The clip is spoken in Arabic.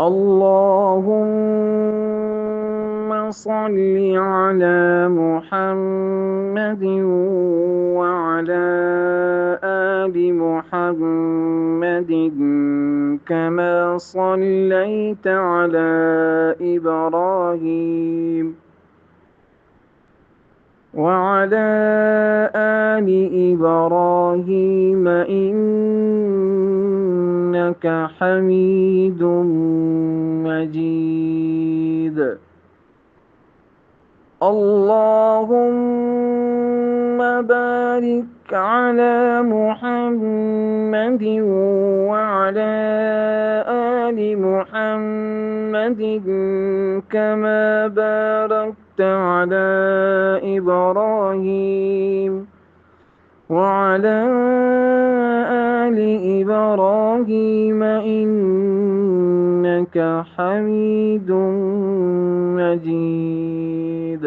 اللهم صل على محمد وعلى آل محمد كما صليت على إبراهيم وعلى آل إبراهيم إنك حميد مجيد. اللهم بارك على محمد وعلى آل محمد كما باركت على إبراهيم وعلى آل إبراهيم إنك حميد مجيد.